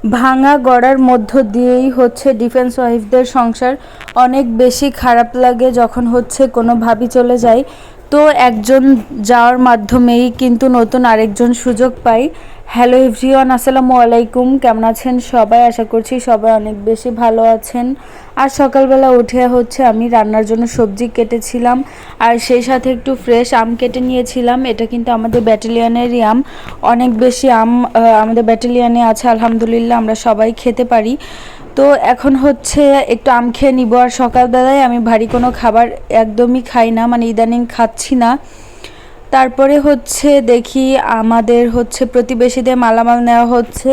ভাঙা গড়ার মধ্য দিয়েই হচ্ছে ডিফেন্স ওয়াইফদের সংসার অনেক বেশি খারাপ লাগে যখন হচ্ছে কোনো ভাবি চলে যায়। তো একজন যাওয়ার মাধ্যমেই কিন্তু নতুন আরেকজন সুযোগ পাই। হ্যালো এভরিওয়ান, আসসালামু আলাইকুম। কেমন আছেন সবাই? আশা করছি সবাই অনেক বেশি ভালো আছেন। আর সকালবেলা উঠে হচ্ছে আমি রান্নার জন্য সবজি কেটেছিলাম, আর সেই সাথে একটু ফ্রেশ আম কেটে নিয়েছিলাম। এটা কিন্তু আমাদের ব্যাটালিয়নেরই আম, অনেক বেশি আম আমাদের ব্যাটালিয়নে আছে, আলহামদুলিল্লাহ আমরা সবাই খেতে পারি। তো এখন হচ্ছে একটু আম খেয়ে নিব। আর সকালবেলায় আমি ভারী কোনো খাবার একদমই খাই না, মানে ইদানিং খাচ্ছি না। তারপরে হচ্ছে দেখি আমাদের হচ্ছে প্রতিবেশীদের মালামাল নেওয়া হচ্ছে।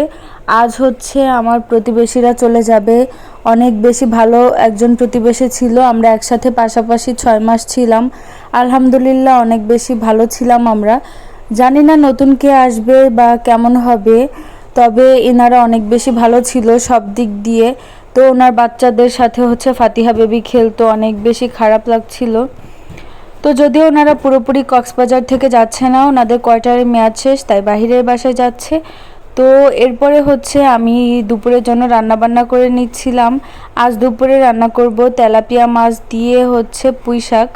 আজ হচ্ছে আমার প্রতিবেশীরা চলে যাবে। অনেক বেশি ভালো একজন প্রতিবেশী ছিল, আমরা একসাথে পাশাপাশি 6 মাস ছিলাম। আলহামদুলিল্লাহ অনেক বেশি ভালো ছিলাম আমরা। জানি না নতুন কে আসবে বা কেমন হবে, তবে এনারা অনেক বেশি ভালো ছিল সব দিক দিয়ে। তো ওনার বাচ্চাদের সাথে হচ্ছে ফাতিহা বেবি খেলতো, অনেক বেশি খারাপ লাগছিল। তো যদিও ওনারা পুরোপুরি কক্সবাজার থেকে যাচ্ছে না, ওনাদের কোয়ার্টারে মেয়াদ শেষ, তাই বাহিরের বাসায় যাচ্ছে। তো এরপরে হচ্ছে আমি দুপুরের জন্য রান্না বান্না করে নিচ্ছিলাম। আজ দুপুরে রান্না করব তেলাপিয়া মাছ দিয়ে হচ্ছে পুঁই শাক।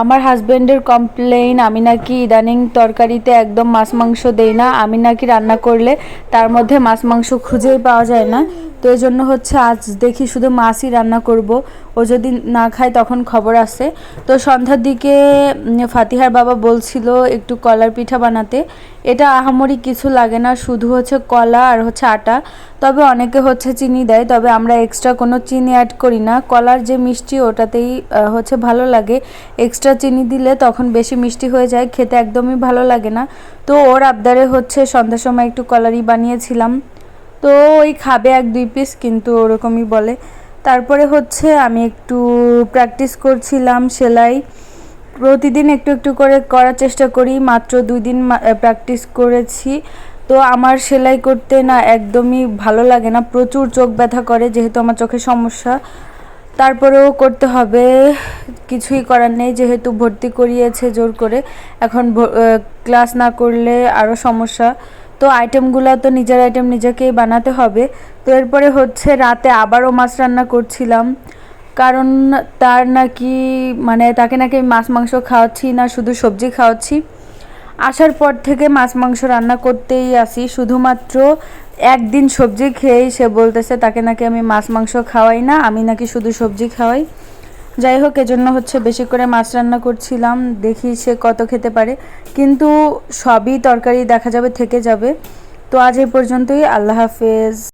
আমার হাজব্যান্ডের কমপ্লেইন, আমি নাকি ইদানিং তরকারিতে একদম মাছ মাংস দেই না, আমি নাকি রান্না করলে তার মধ্যে মাছ মাংস খুঁজেই পাওয়া যায় না। তো এই জন্য হচ্ছে আজ দেখি শুধু মাছই রান্না করব, ও যদি না খায় তখন খবর আছে। তো সন্ধ্যার দিকে ফাতিহার বাবা বলছিল একটু কলার পিঠা বানাতে। এটা আহামরি কিছু লাগে না, শুধু হচ্ছে কলা আর হচ্ছে আটা, তবে অনেকে হচ্ছে চিনি দেয়, তবে আমরা এক্সট্রা কোনো চিনি অ্যাড করি না। কলার যে মিষ্টি ওটাতেই হচ্ছে ভালো লাগে, এক্সট্রা চিনি দিলে তখন বেশি মিষ্টি হয়ে যায়, খেতে একদমই ভালো লাগে না। তো ওর আবদারে হচ্ছে সন্ধ্যার সময় একটু কলারই বানিয়েছিলাম। তো ওই খাবে 1-2 পিস, কিন্তু ওরকমই বলে। তারপরে হচ্ছে আমি একটু প্র্যাকটিস করছিলাম সেলাই। প্রতিদিন একটু একটু করে করার চেষ্টা করি, মাত্র 2 দিন প্র্যাকটিস করেছি। তো আমার সেলাই করতে না একদমই ভালো লাগে না, প্রচুর চোখ ব্যথা করে, যেহেতু আমার চোখের সমস্যা। তারপরেও করতে হবে, কিছুই করার নেই, যেহেতু ভর্তি করিয়েছে জোর করে। এখন ক্লাস না করলে আরও সমস্যা। তো আইটেমগুলো তো নিজের আইটেম নিজেকেই বানাতে হবে। তো এরপরে হচ্ছে রাতে আবারও মাছ রান্না করছিলাম, কারণ তার নাকি মানে তাকে নাকি মাছ মাংস খাওয়াচ্ছি না, শুধু সবজি খাওয়াচ্ছি। আসার পর থেকে মাছ মাংস রান্না করতেই আসি, শুধুমাত্র একদিন সবজি খেয়েই সে বলতেছে তাকে নাকি আমি মাছ মাংস খাওয়াই না, আমি নাকি শুধু সবজি খাওয়াই। যাই হোক, এজন্য হচ্ছে বেশি করে মাছ রান্না করছিলাম, দেখি সে কত খেতে পারে। কিন্তু সবই তরকারি দেখা যাবে থেকে যাবে। তো আজ এই পর্যন্তই, আল্লাহ হাফেজ।